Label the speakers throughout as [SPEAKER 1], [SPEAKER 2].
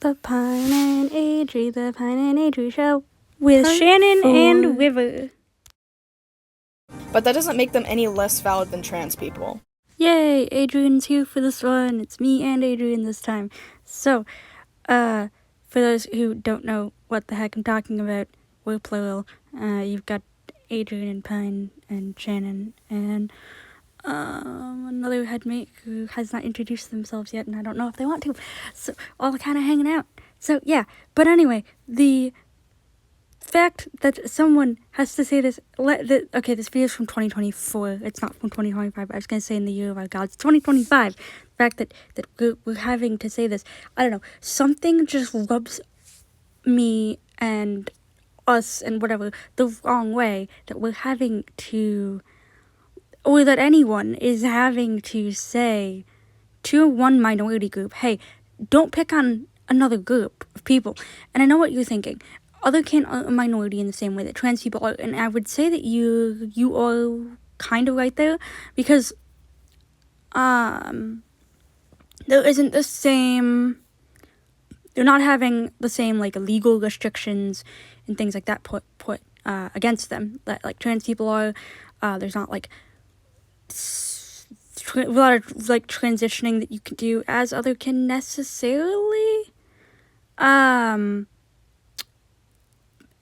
[SPEAKER 1] The Pine and Adri show with Shannon and River.
[SPEAKER 2] But that doesn't make them any less valid than trans people.
[SPEAKER 1] Yay, Adrian's here for this one. It's me and Adrian this time. So, for those who don't know what the heck I'm talking about, we're plural. You've got Adrian and Pine and Shannon and another headmate who has not introduced themselves yet, and I don't know if they want to. So, all kind of hanging out. So, yeah. But anyway, the fact that someone has to say this, okay, this video is from 2024, it's not from 2025, I was going to say in the year of our gods, 2025, the fact that we're having to say this, I don't know, something just rubs me and us and whatever the wrong way, that we're having to, or that anyone is having to say to one minority group, hey, don't pick on another group of people. And I know what you're thinking. Otherkin are a minority in the same way that trans people are, and I would say that you are kind of right there, because there isn't the same, they're not having the same like legal restrictions and things like that put against them that like trans people are. There's not like a lot of like transitioning that you can do as otherkin necessarily.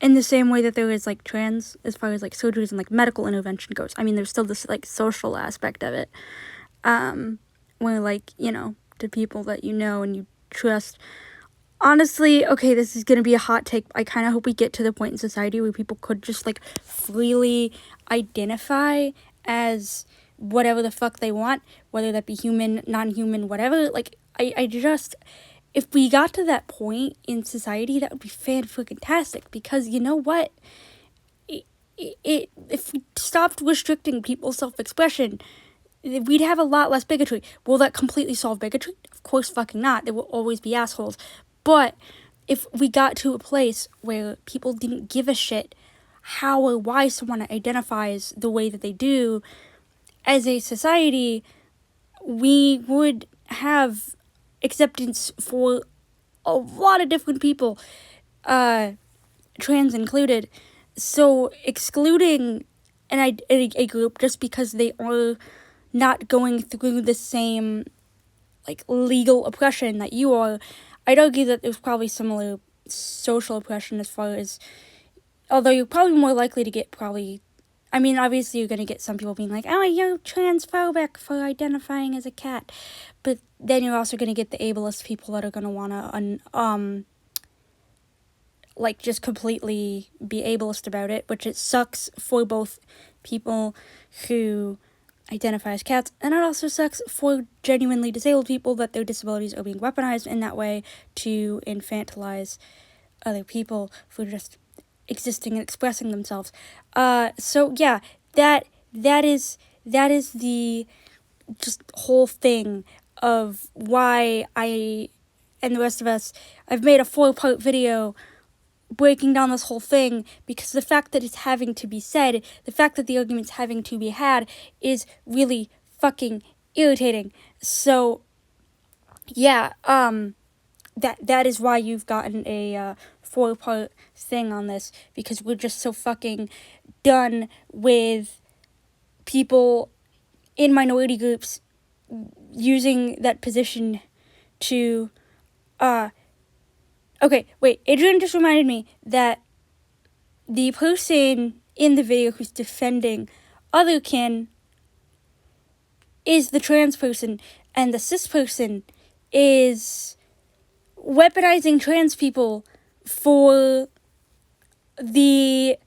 [SPEAKER 1] In the same way that there is, like, trans, as far as, like, surgeries and, like, medical intervention goes. I mean, there's still this, like, social aspect of it. Where, like, you know, to people that you know and you trust. Honestly, okay, this is gonna be a hot take. I kind of hope we get to the point in society where people could just, like, freely identify as whatever the fuck they want. Whether that be human, non-human, whatever. Like, I just... If we got to that point in society, that would be fan-freaking-tastic, because you know what? If we stopped restricting people's self-expression, we'd have a lot less bigotry. Will that completely solve bigotry? Of course fucking not. There will always be assholes. But if we got to a place where people didn't give a shit how or why someone identifies the way that they do, as a society, we would have acceptance for a lot of different people, trans included. So excluding a group just because they are not going through the same like legal oppression that you are, I'd argue that there's probably similar social oppression as far as, although you're probably more likely to get I mean, obviously you're going to get some people being like, oh, you're transphobic for identifying as a cat. But then you're also going to get the ableist people that are going to want to, like, just completely be ableist about it, which it sucks for both people who identify as cats, and it also sucks for genuinely disabled people that their disabilities are being weaponized in that way to infantilize other people for just existing and expressing themselves. So yeah, that is the just whole thing of why I and the rest of us, I've made a 4-part video breaking down this whole thing, because the fact that it's having to be said, the fact that the argument's having to be had, is really fucking irritating. So yeah, that is why you've gotten a 4-part thing on this, because we're just so fucking done with people in minority groups using that position to, okay, wait, Adrian just reminded me that the person in the video who's defending otherkin is the trans person, and the cis person is weaponizing trans people for the...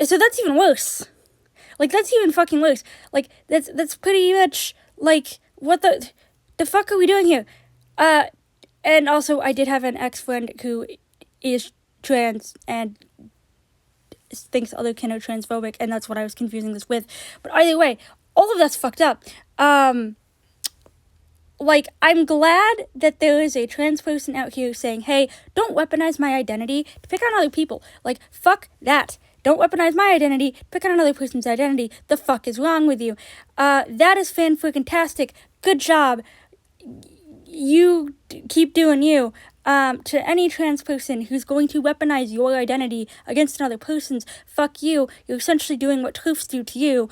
[SPEAKER 1] So that's even worse. Like, that's even fucking worse. Like, that's pretty much, like, what the fuck are we doing here? And also, I did have an ex-friend who is trans and thinks otherkin are transphobic, and that's what I was confusing this with. But either way, all of that's fucked up. Like, I'm glad that there is a trans person out here saying, hey, don't weaponize my identity to pick on other people. Like, fuck that. Don't weaponize my identity to pick on another person's identity. The fuck is wrong with you? That is fan-freaking-tastic. Good job. you keep doing you. To any trans person who's going to weaponize your identity against another person's, fuck you. You're essentially doing what truths do to you,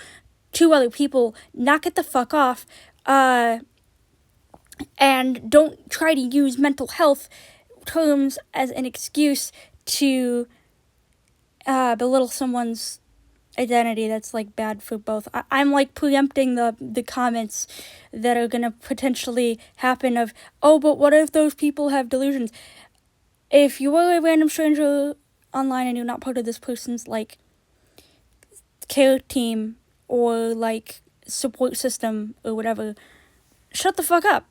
[SPEAKER 1] to other people. Knock it the fuck off. And don't try to use mental health terms as an excuse to belittle someone's identity. That's like bad for both. I'm like preempting the comments that are gonna potentially happen of, oh, but what if those people have delusions? If you were a random stranger online and you're not part of this person's like care team or like support system or whatever, shut the fuck up.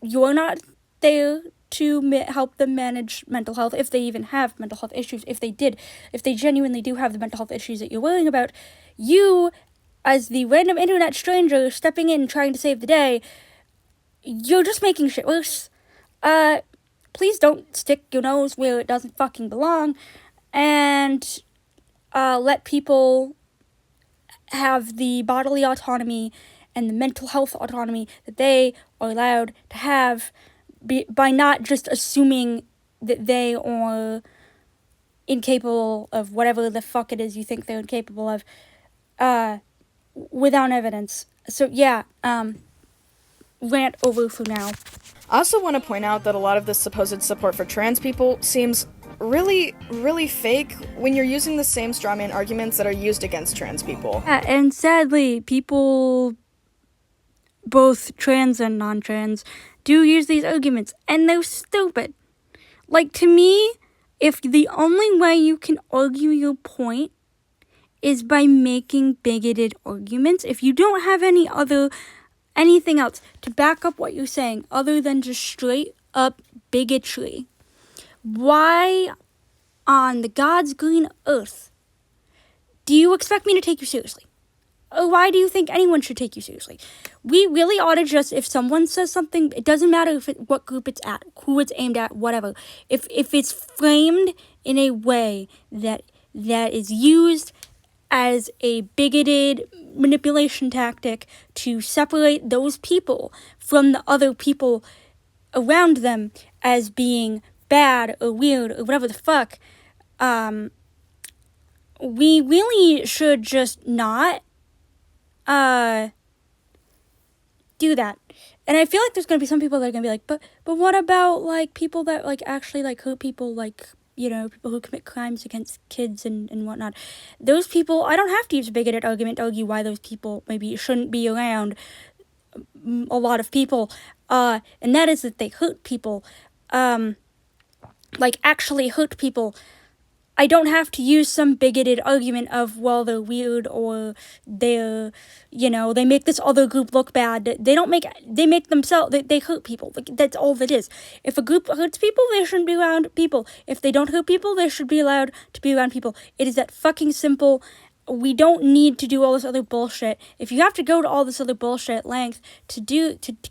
[SPEAKER 1] You're not there to help them manage mental health, if they even have mental health issues. If they genuinely do have the mental health issues that you're worrying about, you, as the random internet stranger stepping in trying to save the day, you're just making shit worse. Please don't stick your nose where it doesn't fucking belong, and let people have the bodily autonomy and the mental health autonomy that they are allowed to have, by not just assuming that they are incapable of whatever the fuck it is you think they're incapable of, without evidence. So yeah, rant over for now.
[SPEAKER 2] I also want to point out that a lot of this supposed support for trans people seems really, really fake when you're using the same strawman arguments that are used against trans people.
[SPEAKER 1] Yeah, and sadly, people, both trans and non-trans, do use these arguments, and they're stupid. Like, to me, if the only way you can argue your point is by making bigoted arguments, if you don't have anything else to back up what you're saying other than just straight up bigotry, why on the God's green earth do you expect me to take you seriously? Or why do you think anyone should take you seriously? We really ought to just, if someone says something, it doesn't matter what group it's at, who it's aimed at, whatever. If it's framed in a way that is used as a bigoted manipulation tactic to separate those people from the other people around them as being bad or weird or whatever the fuck, we really should just not do that. And I feel like there's gonna be some people that are gonna be like, but what about like people that like actually like hurt people, like, you know, people who commit crimes against kids and whatnot. Those people, I don't have to use a bigoted argument to argue why those people maybe shouldn't be around a lot of people, and that is that they hurt people, like actually hurt people. I don't have to use some bigoted argument of, well, they're weird or they're, you know, they make this other group look bad. They make themselves, they hurt people. Like, that's all it is. If a group hurts people, they shouldn't be around people. If they don't hurt people, they should be allowed to be around people. It is that fucking simple. We don't need to do all this other bullshit. If you have to go to all this other bullshit length to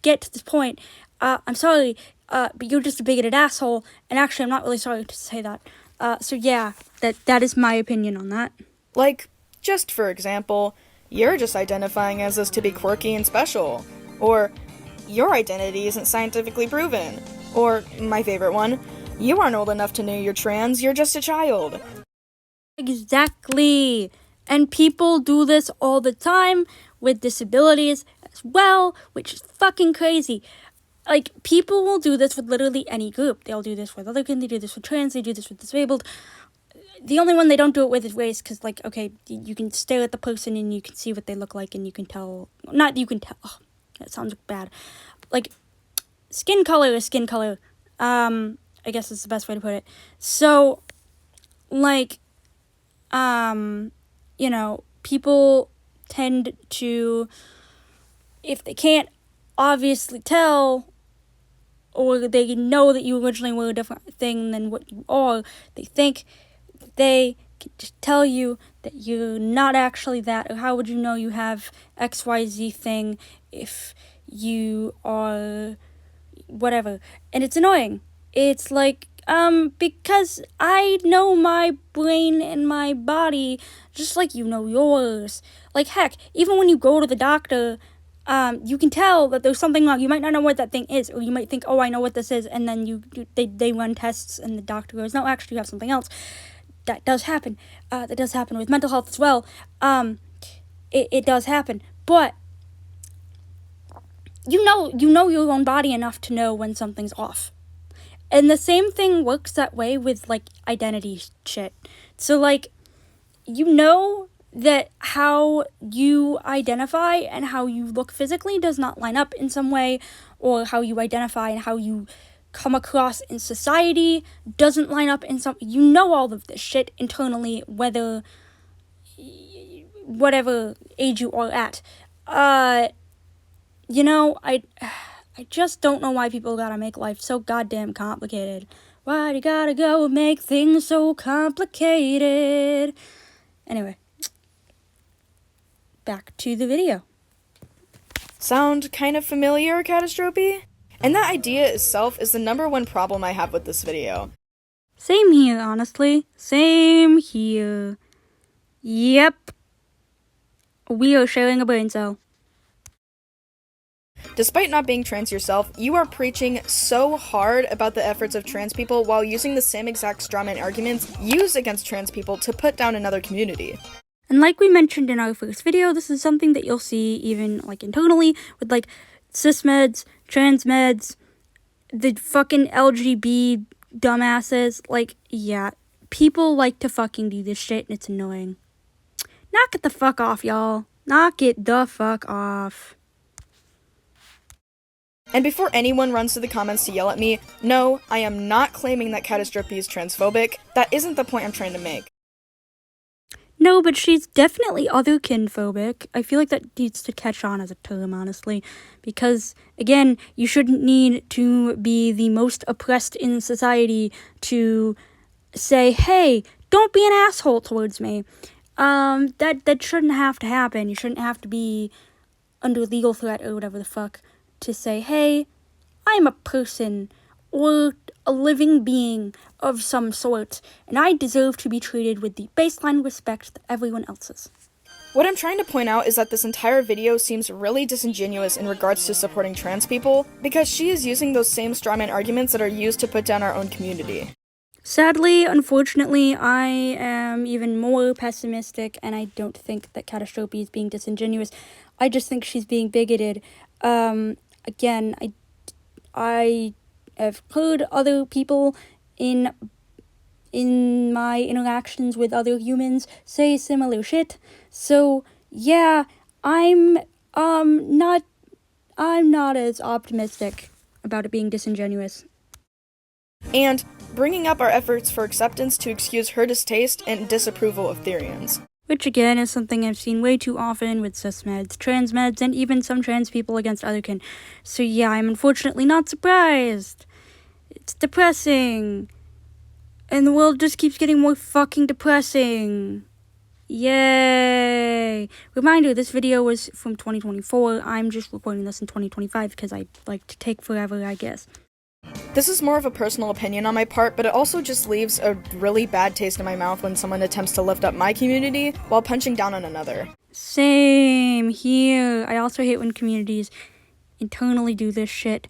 [SPEAKER 1] get to this point, I'm sorry, but you're just a bigoted asshole. And actually, I'm not really sorry to say that. So yeah, that is my opinion on that.
[SPEAKER 2] Like, just for example, you're just identifying as this to be quirky and special. Or, your identity isn't scientifically proven. Or, my favorite one, you aren't old enough to know you're trans, you're just a child.
[SPEAKER 1] Exactly. And people do this all the time with disabilities as well, which is fucking crazy. Like, people will do this with literally any group. They'll do this with otherkin, they do this with trans, they do this with disabled. The only one they don't do it with is race, because, like, okay, you can stare at the person and you can see what they look like and you can tell. Not you can tell. Oh, that sounds bad. Like, skin color is skin color. I guess that's the best way to put it. So, like, you know, people tend to, if they can't obviously tell, or they know that you originally were a different thing than what you are, they think they can just tell you that you're not actually that, or how would you know you have XYZ thing if you are whatever. And it's annoying. It's like, because I know my brain and my body just like you know yours. Like, heck, even when you go to the doctor, you can tell that there's something wrong. You might not know what that thing is, or you might think, oh, I know what this is, and then they run tests, and the doctor goes, no, actually, you have something else. That does happen. That does happen with mental health as well. It does happen, but you know your own body enough to know when something's off. And the same thing works that way with, like, identity shit. So, like, you know that how you identify and how you look physically does not line up in some way, or how you identify and how you come across in society doesn't line up in some... You know all of this shit internally, whatever age you are at. You know, I just don't know why people gotta make life so goddamn complicated. Why you gotta go make things so complicated? Anyway, back to the video.
[SPEAKER 2] Sound kind of familiar, Catastrophe? And that idea itself is the #1 problem I have with this video.
[SPEAKER 1] Same here, honestly. Same here. Yep. We are sharing a brain cell.
[SPEAKER 2] Despite not being trans yourself, you are preaching so hard about the efforts of trans people while using the same exact strawman arguments used against trans people to put down another community.
[SPEAKER 1] And like we mentioned in our first video, this is something that you'll see even, like, internally with, like, cis meds, trans meds, the fucking LGB dumbasses. Like, yeah, people like to fucking do this shit, and it's annoying. Knock it the fuck off, y'all. Knock it the fuck off.
[SPEAKER 2] And before anyone runs to the comments to yell at me, no, I am not claiming that Catastrophe is transphobic. That isn't the point I'm trying to make.
[SPEAKER 1] No, but she's definitely otherkin phobic. I feel like that needs to catch on as a term, honestly. Because, again, you shouldn't need to be the most oppressed in society to say, hey, don't be an asshole towards me. That shouldn't have to happen. You shouldn't have to be under legal threat or whatever the fuck to say, hey, I'm a person or a living being of some sort, and I deserve to be treated with the baseline respect that everyone else is.
[SPEAKER 2] What I'm trying to point out is that this entire video seems really disingenuous in regards to supporting trans people, because she is using those same strawman arguments that are used to put down our own community.
[SPEAKER 1] Sadly, unfortunately, I am even more pessimistic, and I don't think that Catastrophe is being disingenuous. I just think she's being bigoted. Again, I have heard other people in my interactions with other humans say similar shit. So yeah, I'm not as optimistic about it being disingenuous.
[SPEAKER 2] And bringing up our efforts for acceptance to excuse her distaste and disapproval of Therians.
[SPEAKER 1] Which again is something I've seen way too often with cis meds, trans meds, and even some trans people against otherkin. So yeah, I'm unfortunately not surprised. It's depressing. And the world just keeps getting more fucking depressing. Yay! Reminder, this video was from 2024. I'm just recording this in 2025 because I like to take forever, I guess.
[SPEAKER 2] This is more of a personal opinion on my part, but it also just leaves a really bad taste in my mouth when someone attempts to lift up my community while punching down on another.
[SPEAKER 1] Same here. I also hate when communities internally do this shit.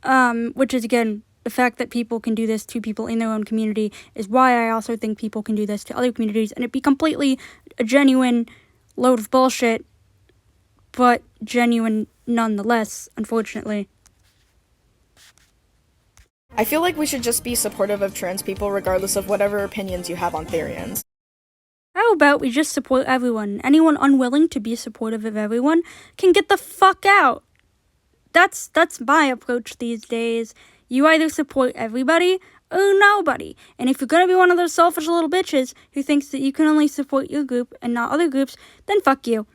[SPEAKER 1] Which is, again, the fact that people can do this to people in their own community is why I also think people can do this to other communities, and it'd be completely a genuine load of bullshit, but genuine nonetheless, unfortunately.
[SPEAKER 2] I feel like we should just be supportive of trans people regardless of whatever opinions you have on Therians.
[SPEAKER 1] How about we just support everyone? Anyone unwilling to be supportive of everyone can get the fuck out. That's my approach these days. You either support everybody or nobody. And if you're gonna be one of those selfish little bitches who thinks that you can only support your group and not other groups, then fuck you.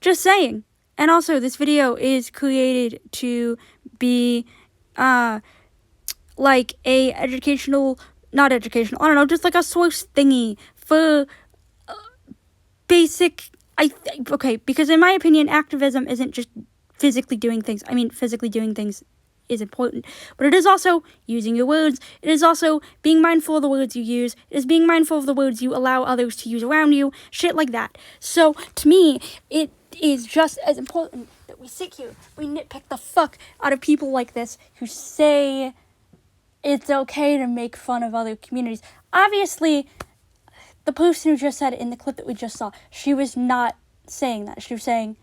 [SPEAKER 1] Just saying. And also, this video is created to be, like a just like a source thingy for basic, because in my opinion, activism isn't just physically doing things. I mean, physically doing things is important, but it is also using your words. It is also being mindful of the words you use. It is being mindful of the words you allow others to use around you, shit like that. So, to me, it is just as important we sit here, we nitpick the fuck out of people like this who say it's okay to make fun of other communities. Obviously, the person who just said it in the clip that we just saw, she was not saying that. She was saying,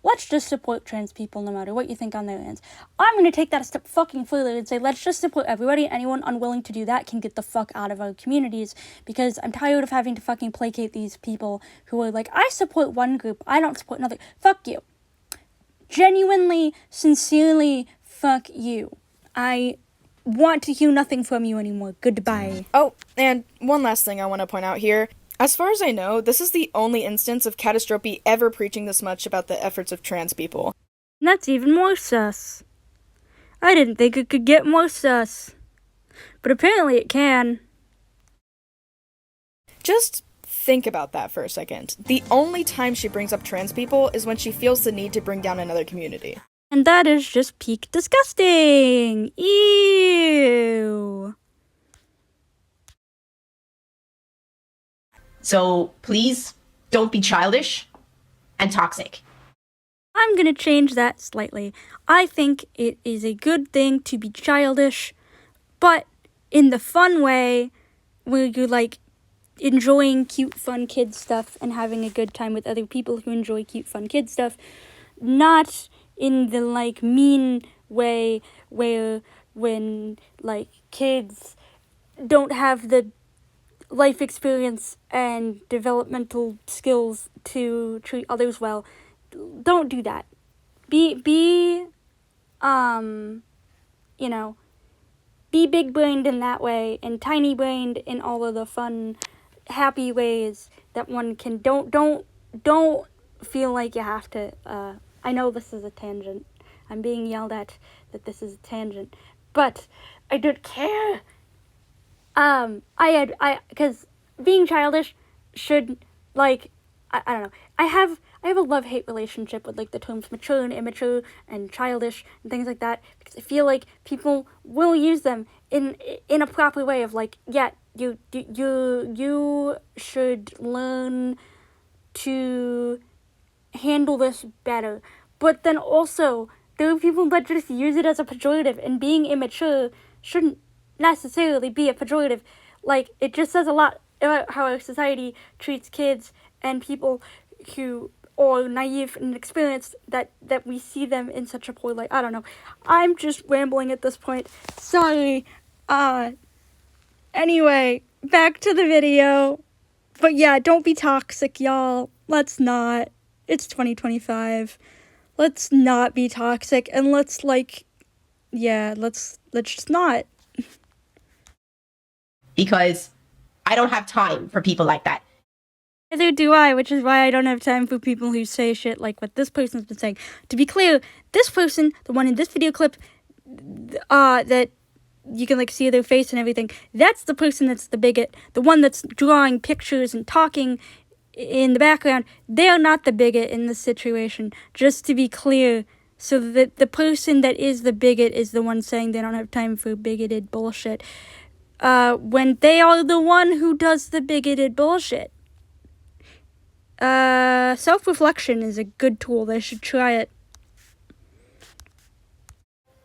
[SPEAKER 1] let's just support trans people no matter what you think on their ends. I'm going to take that a step fucking further and say, let's just support everybody. Anyone unwilling to do that can get the fuck out of our communities, because I'm tired of having to fucking placate these people who are like, I support one group, I don't support another. Fuck you. Genuinely, sincerely, fuck you. I want to hear nothing from you anymore. Goodbye.
[SPEAKER 2] Oh, and one last thing I want to point out here. As far as I know, this is the only instance of Catastrophe ever preaching this much about the efforts of trans people.
[SPEAKER 1] And that's even more sus. I didn't think it could get more sus. But apparently it can.
[SPEAKER 2] Just think about that for a second. The only time she brings up trans people is when she feels the need to bring down another community.
[SPEAKER 1] And that is just peak disgusting. Ew.
[SPEAKER 3] So please don't be childish and toxic.
[SPEAKER 1] I'm gonna change that slightly. I think it is a good thing to be childish, but in the fun way, where you're like enjoying cute, fun kid stuff and having a good time with other people who enjoy cute, fun kid stuff, not in the like mean way where when like kids don't have the life experience and developmental skills to treat others well. Don't do that. Be big-brained in that way, and tiny-brained in all of the fun, happy ways that one can. Don't feel like you have to. I know this is a tangent. I'm being yelled at that this is a tangent, but I don't care. Because being childish should, like, I don't know. I have a love-hate relationship with, like, the terms mature and immature and childish and things like that, because I feel like people will use them in a proper way of, like, yeah, you should learn to handle this better. But then also, there are people that just use it as a pejorative, and being immature shouldn't necessarily be a pejorative. Like, it just says a lot about how our society treats kids and people who are naive and inexperienced, that we see them in such a poor light. I don't know. I'm just rambling at this point. Sorry. Anyway, back to the video. But yeah, don't be toxic, y'all. Let's not. It's 2025. Let's not be toxic, and let's just not.
[SPEAKER 3] Because I don't have time for people like that.
[SPEAKER 1] Neither do I, which is why I don't have time for people who say shit like what this person's been saying. To be clear, this person, the one in this video clip, that you can like see their face and everything, that's the person that's the bigot. The one that's drawing pictures and talking in the background, they're not the bigot in this situation. Just to be clear, so that the person that is the bigot is the one saying they don't have time for bigoted bullshit. When they are the one who does the bigoted bullshit. Self-reflection is a good tool. They should try it.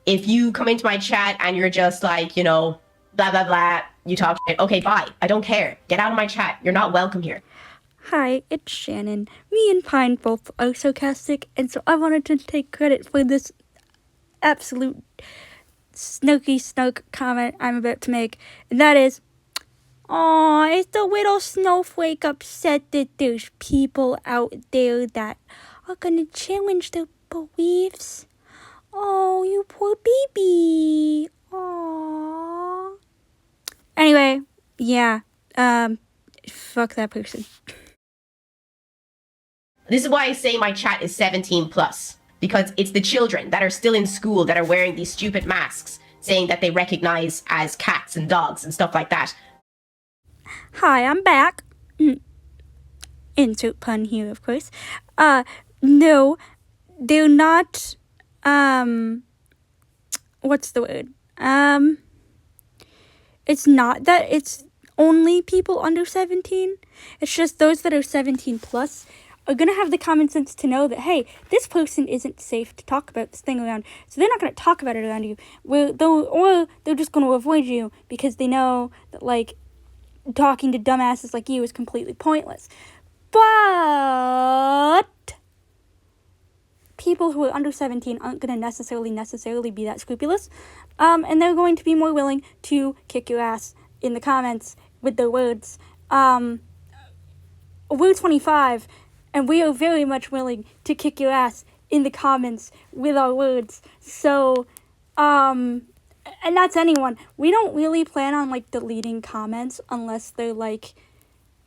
[SPEAKER 3] If you come into my chat and you're just like, blah, blah, blah, you talk shit, okay, bye. I don't care. Get out of my chat. You're not welcome here.
[SPEAKER 1] Hi, it's Shannon. Me and Pine both are sarcastic, and so I wanted to take credit for this absolute snark comment I'm about to make. And that is, aw, is the little snowflake upset that there's people out there that are gonna challenge their beliefs? Oh, you poor baby. Aw. Anyway, yeah, fuck that person.
[SPEAKER 3] This is why I say my chat is 17 plus. Because it's the children that are still in school that are wearing these stupid masks, saying that they recognize as cats and dogs and stuff like that.
[SPEAKER 1] Hi, I'm back. Insert pun here, of course. No, they're not, what's the word? It's not that it's only people under 17. It's just those that are 17 plus are going to have the common sense to know that, hey, this person isn't safe to talk about this thing around, so they're not going to talk about it around you. Or they're just going to avoid you because they know that, like, talking to dumbasses like you is completely pointless. But people who are under 17 aren't going to necessarily be that scrupulous, and they're going to be more willing to kick your ass in the comments with their words. We're 25, and we are very much willing to kick your ass in the comments with our words. So, and that's anyone. We don't really plan on, like, deleting comments unless they're, like,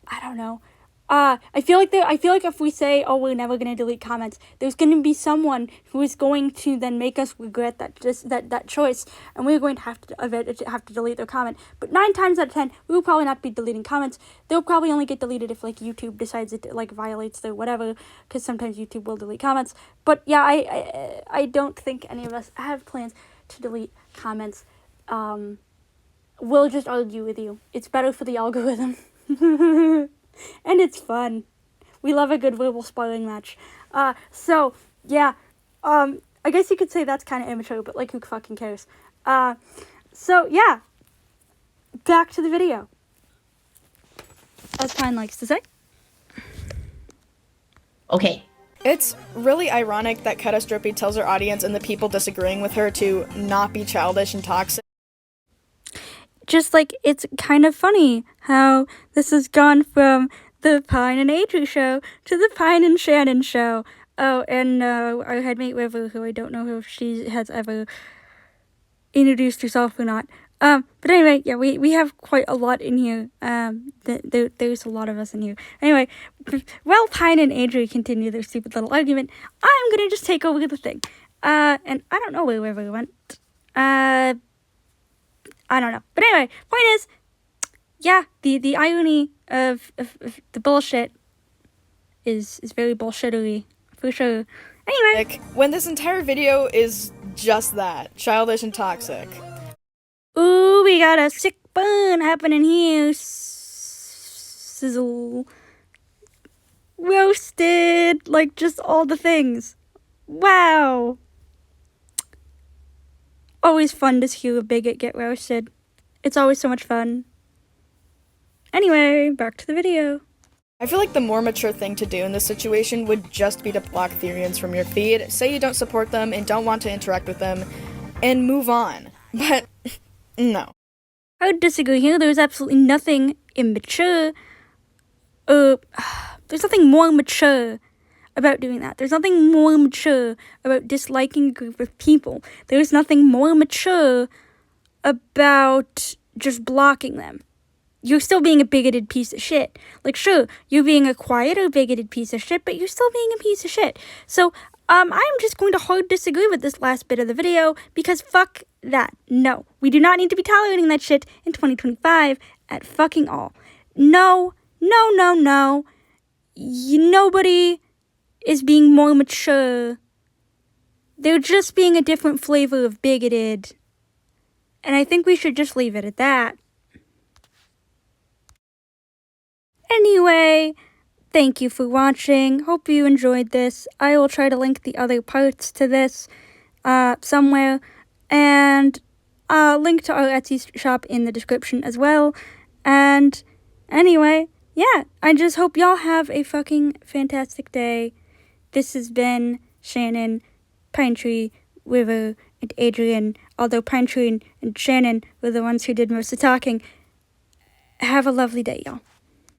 [SPEAKER 1] I don't know. I feel like if we say, oh, we're never going to delete comments, there's going to be someone who is going to then make us regret that choice, and we're going to have to delete their comment. But 9 times out of 10, we will probably not be deleting comments. They'll probably only get deleted if, like, YouTube decides it, like, violates their whatever, because sometimes YouTube will delete comments. But yeah, I don't think any of us have plans to delete comments. We'll just argue with you. It's better for the algorithm. And it's fun. We love a good verbal sparring match. So, yeah. I guess you could say that's kind of immature, but, like, who fucking cares? So, yeah. Back to the video. As Pine likes to say.
[SPEAKER 3] Okay.
[SPEAKER 2] It's really ironic that Catastrophe tells her audience and the people disagreeing with her to not be childish and toxic.
[SPEAKER 1] Just, like, it's kind of funny how this has gone from the Pine and Adri show to the Pine and Shannon show. Oh, and our headmate River, who I don't know if she has ever introduced herself or not. But anyway, yeah, we have quite a lot in here. There's a lot of us in here. Anyway, while Pine and Adri continue their stupid little argument, I'm gonna just take over the thing. And I don't know where River went. I don't know. But anyway, point is, yeah, the irony of the bullshit is very bullshittery, for sure. Anyway.
[SPEAKER 2] When this entire video is just that, childish and toxic.
[SPEAKER 1] Ooh, we got a sick burn happening here. Sizzle. Roasted. Like, just all the things. Wow. Always fun to hear a bigot get roasted. It's always so much fun. Anyway, back to the video.
[SPEAKER 2] I feel like the more mature thing to do in this situation would just be to block Therians from your feed, say you don't support them and don't want to interact with them, and move on. But, no.
[SPEAKER 1] I would disagree here. There's absolutely nothing immature. There's nothing more mature about doing that. There's nothing more mature about disliking a group of people. There's nothing more mature about just blocking them. You're still being a bigoted piece of shit. Like, sure, you're being a quieter bigoted piece of shit, but you're still being a piece of shit. So, I'm just going to hard disagree with this last bit of the video, because fuck that. No, we do not need to be tolerating that shit in 2025 at fucking all. No. Nobody is being more mature. They're just being a different flavor of bigoted. And I think we should just leave it at that. Anyway, thank you for watching. Hope you enjoyed this. I will try to link the other parts to this somewhere. And link to our Etsy shop in the description as well. And anyway, yeah, I just hope y'all have a fucking fantastic day. This has been Shannon, Pine Tree, River, and Adrian. Although Pine Tree and Shannon were the ones who did most of the talking. Have a lovely day, y'all.